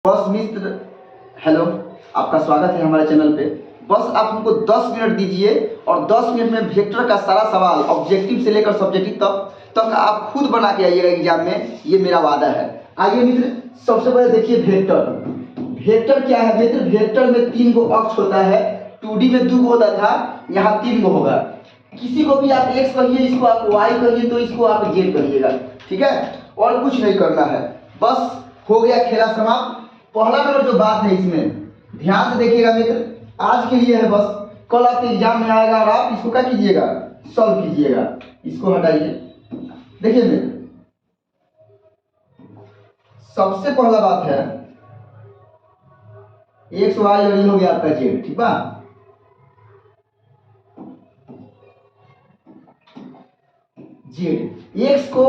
बस मित्र, हेलो, आपका स्वागत है हमारे चैनल पे। बस आप हमको 10 मिनट दीजिए और 10 मिनट में वेक्टर का सारा सवाल ऑब्जेक्टिव से लेकर सब्जेक्टिव तक आप खुद बना के आइएगा एग्जाम में, ये मेरा वादा है। आइए मित्र, सबसे पहले देखिए वेक्टर। वेक्टर क्या है मित्र? वेक्टर में 3 गो अक्ष होता है। 2D में 2 गो होता था, यहाँ 3 गो होगा। किसी को भी आप x कहिए, इसको आप y कहिए, तो इसको आप z कहिएगा, ठीक है? और कुछ नहीं करना है, बस हो गया खेला समाप्त। पहला नंबर जो बात है इसमें ध्यान से देखिएगा मित्र, आज के लिए है बस, कल आपके एग्जाम में आएगा और आप इसको क्या कीजिएगा, सॉल्व कीजिएगा। इसको हटाइए। देखिए मित्र, सबसे पहला बात है एक्स वाई और ये हो गया आपका जेड, ठीक बा? जेड, एक्स को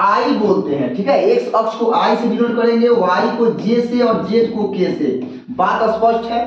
आई बोलते हैं, ठीक है? एक्स अक्ष को आई से डिनोट करेंगे, वाई को जे से और जेड को के से। बात स्पष्ट है।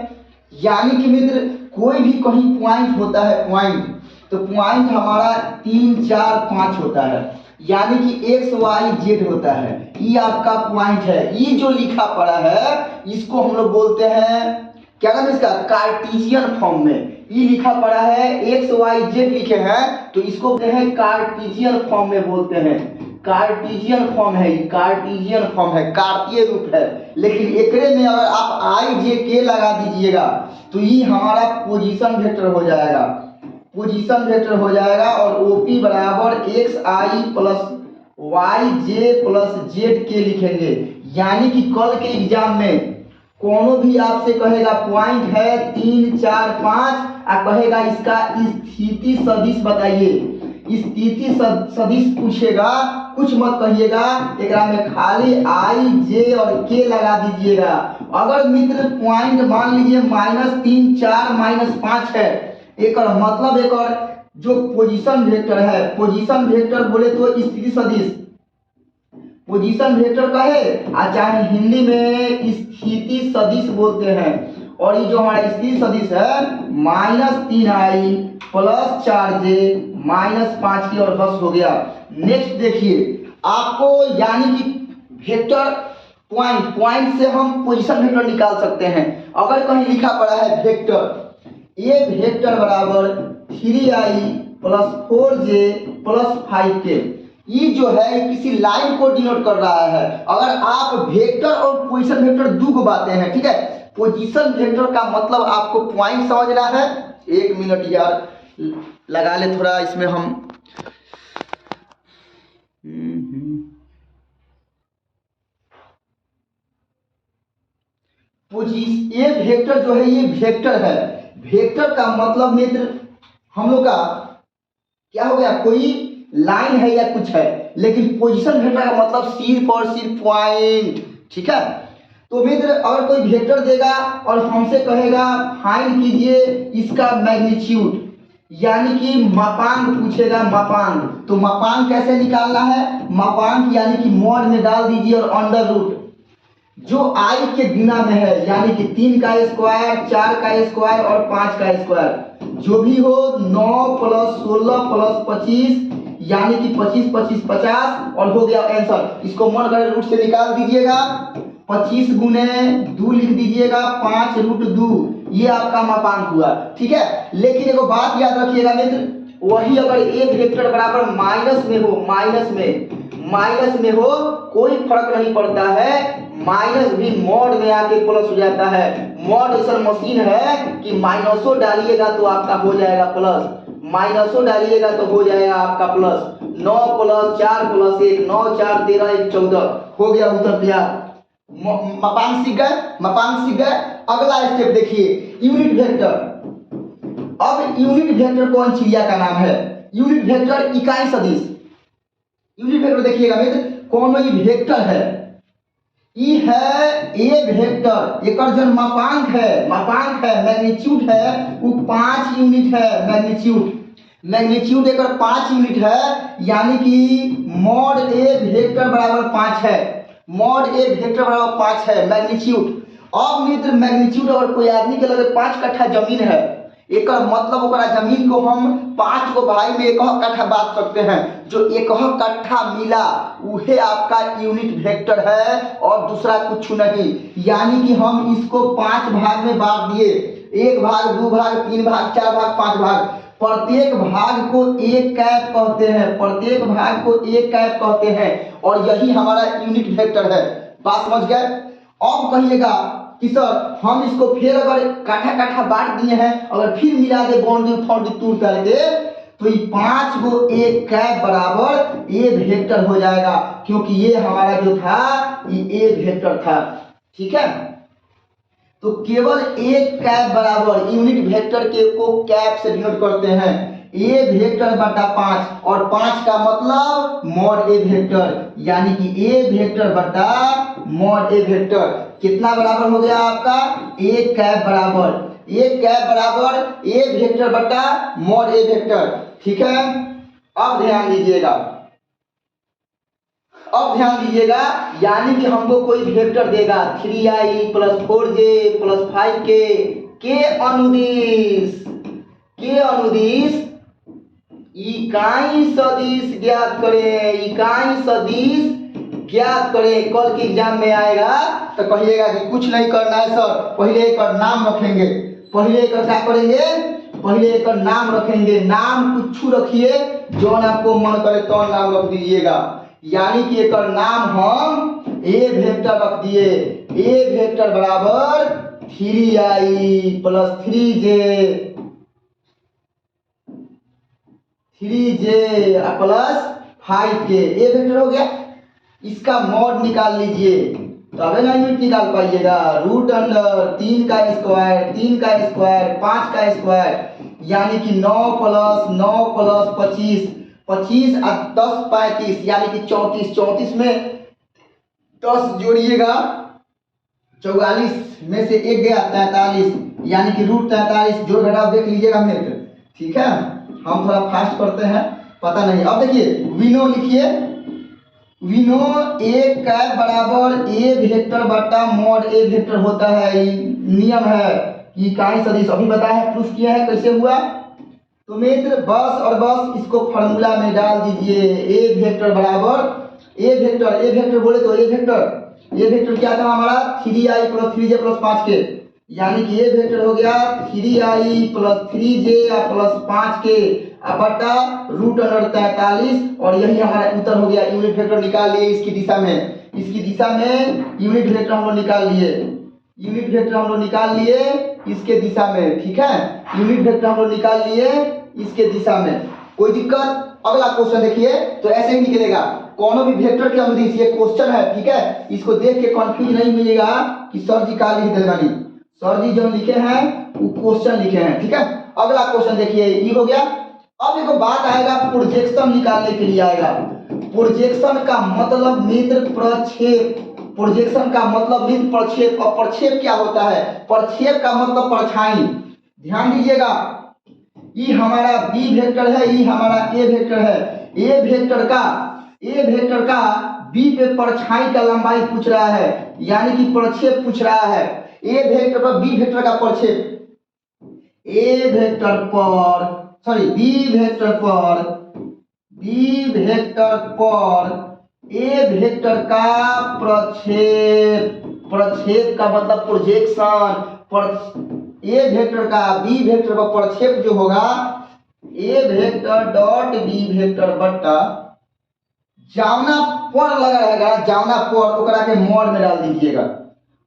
यानी कि मित्र कोई भी कहीं पॉइंट होता है, पॉइंट, तो पॉइंट हमारा 3 4 5 होता है, यानी कि एक्स वाई जेड होता है। ये आपका पॉइंट है। ये जो लिखा पड़ा है इसको हम लोग बोलते हैं, क्या नाम है इसका, कार्टेशियन फॉर्म में। ये लिखा पड़ा है, एक्स वाई जेड लिखे हैं, तो इसको बोलते हैं कार्टेशियन फॉर्म में बोलते हैं। कार्टेशियन फॉर्म है, कार्टेशियन फॉर्म है, कार्तीय रूप है। लेकिन एकरे में अगर आप आई जे के लगा दीजिएगा तो ये हमारा पोजीशन वेक्टर हो जाएगा, पोजीशन वेक्टर हो जाएगा। और ओपी बराबर एक्स आई प्लस वाई जे प्लस जेड के लिखेंगे। यानी कि कल के एग्जाम में कोनो भी आपसे कहेगा पॉइंट है 3 4 5, कहेगा इसका स्थिति सदिश बताइए, स्थिति सदिश पूछेगा, कुछ मत कहिएगा, एकरा में खाली आई जे और के लगा दीजिएगा। अगर मित्र पॉइंट मान लीजिए -3 4 -5 है, एक मतलब एक जो पोजीशन वेक्टर है, पोजीशन वेक्टर बोले तो स्थिति सदिश, पोजीशन वेक्टर कहे चाहे हिंदी में स्थिति सदिश बोलते हैं। और ये जो हमारा स्थिति सदिश है -3i प्लस 4j -5 की, और बस हो गया। नेक्स्ट देखिए आपको, यानी कि वेक्टर पॉइंट से हम पोजीशन वेक्टर निकाल सकते हैं। अगर कहीं लिखा पड़ा है वेक्टर ए वेक्टर बराबर 3i plus 4j plus 5k, ये जो है किसी लाइन को डिनोट कर रहा है। अगर आप वेक्टर और पोजीशन वेक्टर दो को बातें हैं, ठीक है? पोजीशन वेक्टर का मतलब आपको पॉइंट समझना है। 1 मिनट यार लगा ले थोड़ा इसमें हम। ये वेक्टर जो है ये वेक्टर है। वेक्टर का मतलब मित्र हम लोग का क्या हो गया, कोई लाइन है या कुछ है। लेकिन पोजीशन वेक्टर का मतलब सिर्फ और सिर्फ पॉइंट, ठीक है? तो मित्र अगर कोई वेक्टर देगा और हमसे कहेगा फाइंड कीजिए इसका मैग्नीट्यूड, यानी कि मापांक पूछेगा, मापांक, तो मापांक कैसे निकालना है? मापांक यानी कि मॉड में डाल दीजिए और अंडर रूट जो आई के गुना में है, यानी कि 3 का स्क्वायर, 4 का स्क्वायर और 5 का स्क्वायर, जो भी हो 9 प्लस 16 प्लस 25, यानी कि 25 25 50, और हो गया आंसर। इसको मन करे रूट से निकाल दीजिएगा। 25 गुने 2 लिख दीजिएगा, 5 रूट 2, ये आपका मापांक हुआ, ठीक है? लेकिन एगो बात याद रखिएगा मित्र, वही अगर एक वेक्टर बराबर माइनस में हो, माइनस में हो, कोई फर्क नहीं पड़ता है, माइनस भी मॉड में आके प्लस हो जाता है। मॉड ऐसा मशीन है कि माइनसो डालिएगा तो आपका हो जाएगा प्लस, माइनसो डालिएगा तो हो जाएगा आपका प्लस। 9 प्लस 4 प्लस 1, 9 4 13 1 14, हो गया उत्तर तैयार। मापांक सीख गए, मापांक सीख गए। अगला स्टेप देखिए, यूनिट वेक्टर। अब यूनिट वेक्टर कौन चिड़िया का नाम है? यूनिट वेक्टर इकाई सदिश। यूनिट वेक्टर देखिएगा मित्र, कौन ये वेक्टर है, ये है ए वेक्टर, एक जो मापांक है मैग्नीट्यूड है, वो 5 यूनिट है। मैग्नीट्यूड एक 5 यूनिट है, यानी कि मॉड ए वेक्टर बराबर 5 है, मॉड ए वेक्टर बराबर 5 है मैग्नीट्यूड। अब मित्र मैग्नीट्यूड, और कोई आदमी के लगे 5 कट्ठा जमीन है, एक मतलब ओकरा जमीन को हम 5 गो भाई में एक कट्ठा बांट सकते हैं। जो एक कट्ठा मिला उहे आपका यूनिट वेक्टर है और दूसरा कुछ नहीं। यानी कि हम इसको 5 भाग में बांट दिए, 1 भाग, 2 भाग, 3 भाग, 4 भाग, 5 भाग। प्रत्येक भाग को एक कैप कहते हैं, प्रत्येक भाग को एक कैप कहते हैं और यही हमारा यूनिट वेक्टर है। बात समझ गए? अब कहिएगा कि सर हम इसको फिर अगर काठा काठा बांट दिए हैं, अगर फिर मिला दे बाउंड्री फाउंड्री तोड़ करके, तो ये 5 गो एक कैप बराबर ए वेक्टर हो जाएगा, क्योंकि ये हमारा जो था ये ए वेक्टर था। ठीक है, तो केवल एक कैप बराबर यूनिट वेक्टर के को कैप से डिनोट करते हैं। ए वेक्टर बटा 5 और 5 का मतलब मॉड ए वेक्टर, यानी कि ए वेक्टर बटा मॉड ए वेक्टर कितना बराबर हो गया आपका? एक कैप बराबर, एक कैप बराबर ए वेक्टर बटा मॉड ए वेक्टर। ठीक है, अब ध्यान दीजिएगा, अब ध्यान दीजिएगा, यानी कि हमको कोई वेक्टर देगा 3i plus 4j plus 5k के अनुदिश, के अनुदिश इकाई सदिश ज्ञात करें, इकाई सदिश ज्ञात करें। कल के एग्जाम में आएगा तो कहिएगा कि कुछ नहीं करना है सर, पहले एक नाम रखेंगे, पहले एक क्या करेंगे, पहले एक नाम रखेंगे। नाम कुछ रखिए, जो आपको मन करे तो नाम रख दीजिएगा। यानी कि एक नाम हम ए वेक्टर रख दिए, ए वेक्टर बराबर 3i plus 3j plus 5k ए वेक्टर हो गया। इसका मॉड निकाल लीजिए, तबे ना यूनिट निकाल पाइएगा। रूट अंडर 3 का स्क्वायर, 3 का स्क्वायर, 5 का स्क्वायर, यानी कि 9 प्लस 25, 25 और 10 35, यानी कि 34, 34 में 10 जोड़िएगा, 44 में से एक गया 43, यानी कि रूट 43। जोड़ घटाव देख लीजिएगा मेरे। ठीक है, हम थोड़ा फास्ट करते हैं, पता नहीं। अब देखिए विनो लिखिए, विनो एक कैप बराबर ए वेक्टर बटा मॉड ए वेक्टर होता है। नियम है कि इकाई सदिश अभी बताया है, प्रूफ किया है कैसे हुआ। तो मित्र बस और बस इसको फॉर्मूला में डाल दीजिए। ए वेक्टर बराबर ए वेक्टर बोले तो ए वेक्टर क्या था हमारा? 3i plus 3j plus 5k, यानी कि ए वेक्टर हो गया 3i plus 3j plus 5k बटा रूट अंडर 43, और यही हमारा उत्तर हो गया। यूनिट वेक्टर निकाल लिए इसकी दिशा में, इसकी दिशा में यूनिट वेक्टर हम लोग निकाल लिए, यूनिट वेक्टर हम लोग निकाल लिए इसके दिशा में। ठीक है, यूनिट वेक्टर हम लोग निकाल लिए इसके दिशा में। कोई दिक्कत? अगला क्वेश्चन देखिए, तो ऐसे ही निकलेगा कौन भी वेक्टर के अनुदिश। ये क्वेश्चन है, ठीक है, इसको देख के कंफ्यूज नहीं मिलेगा कि सर जी का लिख दे बनी। सर जी जो लिखे हैं वो क्वेश्चन लिखे हैं। ठीक है, अगला क्वेश्चन देखिए, ये हो गया। अब देखो बात आएगा प्रोजेक्शन निकालने के लिए आएगा। प्रोजेक्शन का मतलब मित्र प्रक्षेप, प्रोजेक्शन का मतलब मित्र प्रक्षेप। और प्रक्षेप क्या होता है? प्रक्षेप का मतलब परछाई। ध्यान दीजिएगा, ये हमारा बी वेक्टर है, ये हमारा ए वेक्टर है। ए वेक्टर का बी पे परछाई का लंबाई पूछ रहा है, यानी कि प्रक्षेप पूछ रहा है। ए वेक्टर पर बी वेक्टर का प्रक्षेप, ए वेक्टर पर सॉरी बी वेक्टर पर ए वेक्टर का प्रक्षेप, प्रक्षेप का मतलब प्रोजेक्शन। ए वेक्टर का बी वेक्टर पर प्रक्षेप जो होगा, ए वेक्टर डॉट बी वेक्टर बटा जावना पर लगा रहेगा, जावना पर ओकरा के मॉड में डाल दीजिएगा,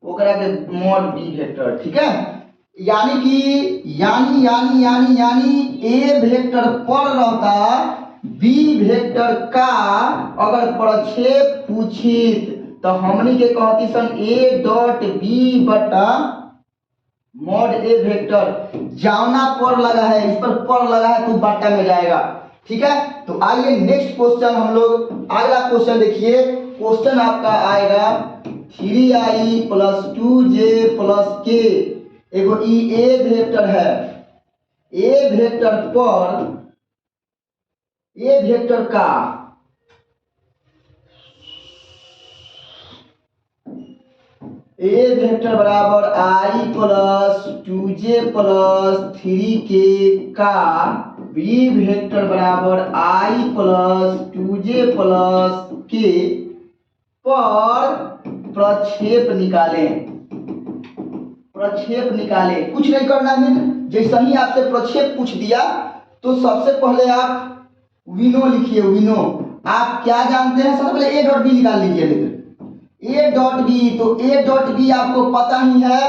ओकरा के मॉड बी वेक्टर। ठीक है, यानी कि यानी ए वेक्टर पर रहता बी वेक्टर का अगर प्रक्षेप पूछित तो हमनी के कहती सन ए डॉट बी बटा मॉड ए वेक्टर। जावना पर लगा है, इस पर लगा है तो बटा में जाएगा। ठीक है, तो आइए नेक्स्ट क्वेश्चन हम लोग, अगला क्वेश्चन देखिए। क्वेश्चन आपका आएगा 3i plus 2j plus k, एगो ई ए वेक्टर है। ए वेक्टर पर ए वेक्टर का ए वेक्टर बराबर आई प्लस 2j प्लस 3k का बी वेक्टर बराबर आई प्लस 2j प्लस k पर प्रक्षेप निकालें। प्रक्षेप निकालें, कुछ नहीं करना है मित्र। जैसे ही आपसे प्रक्षेप पूछ दिया तो सबसे पहले आप विनो लिखिए। विनो आप क्या जानते हैं, सबसे पहले ए डॉट बी निकाल लीजिए मित्र। ए डॉट बी, तो ए डॉट बी आपको पता ही है,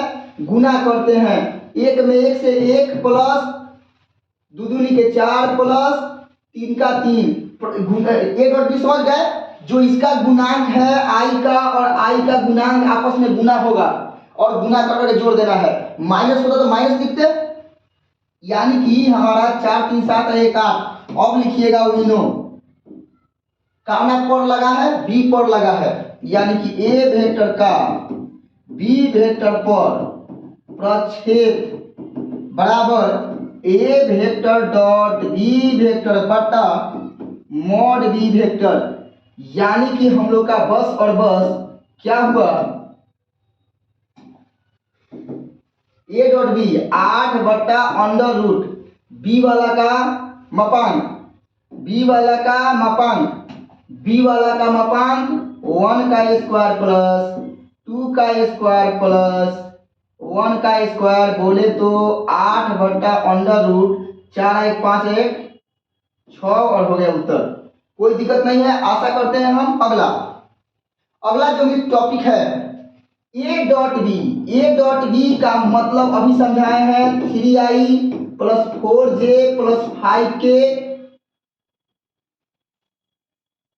गुना करते हैं। एक में एक से एक प्लस दो दूनी के 4 प्लस 3 का 3। ए डॉट बी समझ गए। जो इसका गुणांक है आई का और आई का गुणांक आपस में गुना होगा और गुना करके जोड़ देना है। माइनस होता तो माइनस लिखते, यानी कि हमारा 4 3 7 1 8। अब लिखिएगा विनो, कामना पर लगा है, बी पर लगा है, यानी कि ए वेक्टर का बी वेक्टर पर प्रक्षेप बराबर ए वेक्टर डॉट बी वेक्टर बटा मॉड बी वेक्टर। यानी कि हम लोग का बस और बस क्या हुआ, ए डॉट बी 8 बटा अंडर रूट बी वाला का मापांक, बी वाला का मापांक, बी वाला का मापांक 1 का स्क्वायर प्लस 2 का स्क्वायर प्लस 1 का स्क्वायर, बोले तो 8 बटा अंडर रूट 4 1 5 1 6 और हो गया उत्तर। कोई दिक्कत नहीं है, आशा करते हैं हम। अगला जो टॉपिक है a dot b. A dot b का मतलब अभी समझाए हैं 3i plus 4j plus 5k।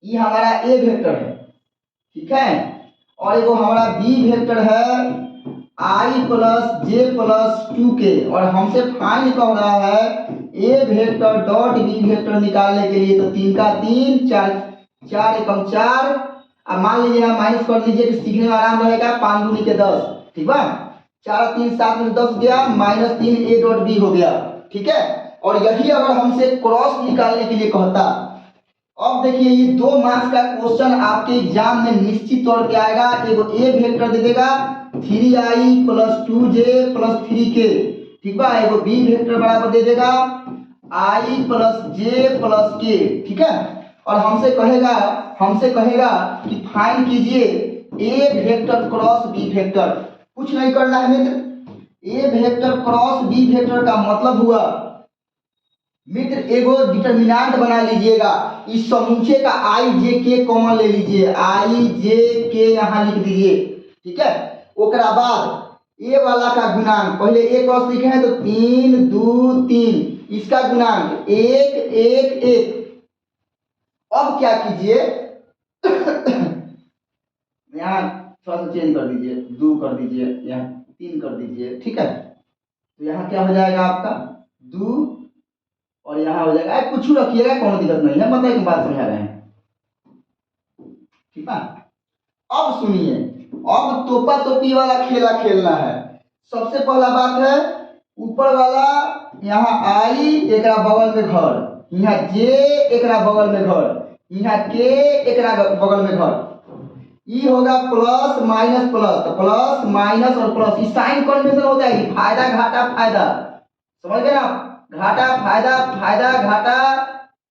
ये हमारा ए वेक्टर है, ठीक है। और एगो हमारा बी वेक्टर है i plus j plus 2k। और हमसे फाइंड कह रहा है ए वेक्टर डॉट बी वेक्टर निकालने के लिए। तो 3 का 3 4 4 एकम 4। अब मान लीजिए हम माइनस कर लीजिए कि सीखने में आराम रहेगा। 5 दूनी के 10, ठीक है। 4 3 7 में 10 गया, -3 ए डॉट बी हो गया, ठीक है। और यही अगर हमसे क्रॉस निकालने के लिए कहता, अब देखिए ये 2 मार्क्स का क्वेश्चन आपके एग्जाम में निश्चित तौर पे आएगा। एगो ए वेक्टर दे देगा 3i plus 2j plus 3k, ठीक है। एगो बी वेक्टर बराबर दे देगा i plus j plus k, ठीक है। और हमसे कहेगा कि फाइंड कीजिए ए वेक्टर क्रॉस बी वेक्टर। कुछ नहीं करना है मित्र। ए वेक्टर क्रॉस बी वेक्टर का मतलब हुआ मित्र, एगो डिटरमिनेंट बना लीजिएगा। इस समूचे का आई जे के कॉमन ले लीजिए, आई जे के यहाँ लिख दीजिए, ठीक है। ओकरा बाद ए वाला का गुणांक, पहले ए क्रॉस लिखे हैं तो 3 2 3, इसका गुणांक 1 1 1। अब क्या कीजिए यहाँ थोड़ा सा चेंज कर दीजिए, 2 कर दीजिए, यहाँ 3 कर दीजिए, ठीक है। तो यहाँ क्या हो जाएगा आपका 2 और यहाँ हो जाएगा, कुछ रखिएगा, कोई दिक्कत नहीं है, मतलब एक बात समझा रहे हैं, ठीक है। अब सुनिए, अब तोपा तोपी वाला खेला खेलना है। सबसे पहला बात है ऊपर वाला, यहाँ आई एकरा बगल में घर, यहाँ जे एकरा बगल में घर, यहाँ के एकरा बगल में घर। ई होगा प्लस माइनस प्लस, तो प्लस माइनस और प्लस, ई साइन कन्वेंशन होता है। फायदा घाटा फायदा, समझ गए ना। घाटा फायदा, फायदा घाटा,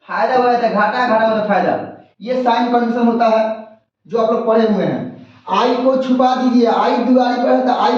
फायदा हो जाता है घाटा, घाटा हो जाता है फायदा। ये साइन कन्वेंशन होता है जो आप लोग पढ़े हुए हैं। आई को छुपा दीजिए, आई दुआरी पर है तो आई